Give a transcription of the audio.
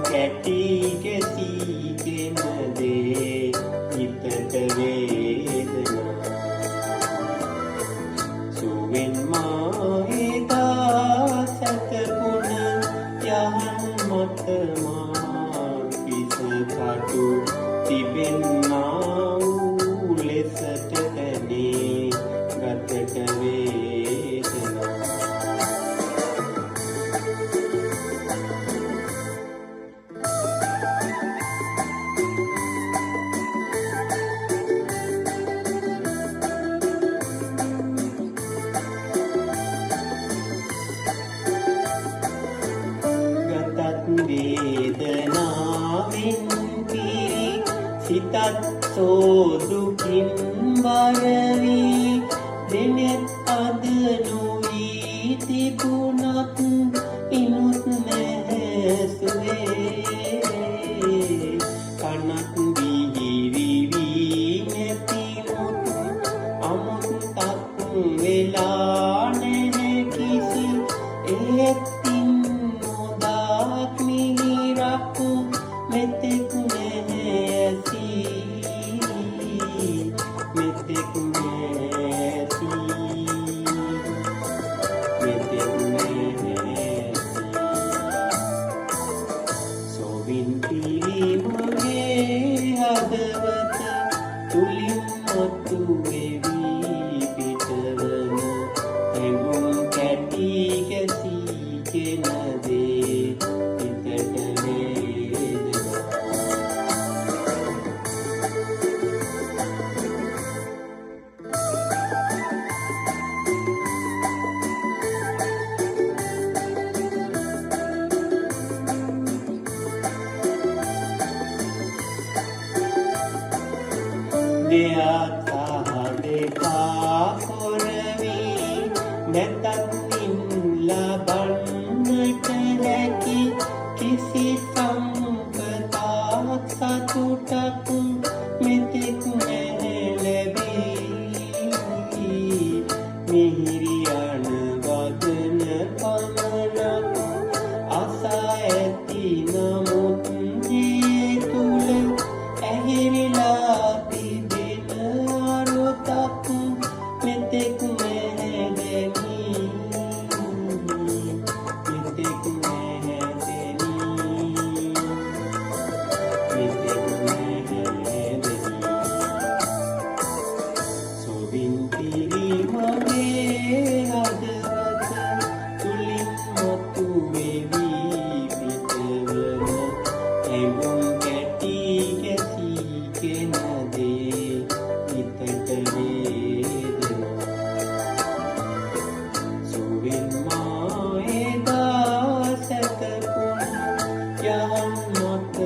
කැටි ගැසීගෙන දේ හිතට වේදනා සුවෙන් මාහිතා සැතපුන යහන් මත මා පිස කටු තිබෙන්නා වූ ලෙසට තැනේ ගතට වේදනා වේදනාවෙන් පිරි සිතත් සෝදුකින් බරවී දෙනෙත් අද නොවී තිබුණත් ඉනුත් නැසුවේ කනත් බිහිරිවී නැතිමුත් අමුත්තක් වෙලා නැහැ කිසි ඒත්තින් මෙතෙක් නැසී මෙතෙක් නැසී මෙතෙක් නැසී සොවින් පිරි මගේ හදවත තුලින් මතු වෙවී පිටවන හැඟුම් කැටි ගැසීගෙන දේ දෙයක් දෙකා කොරවී නැතත්ින් ලබන්නට හැකි කිසි සම්පතක් සතුටක් මෙතෙක් නැහැ ලැබී මිහිරි යන වදන පමණක් අසා ඇති නමුත් ඒ තුල ඇහිරිලා මෙතෙක් නැහැදෙනී මෙතෙක් නැහැදෙනී මෙතෙක් නැහැදෙනී සොවින් පිරි මගේ හදවත තුලින් මතු වෙවී පිටවන හැඟුම් කැටි ගැසීගෙන දේ හිතට සුවෙන් මාහිතා සැතපුන යහන් මත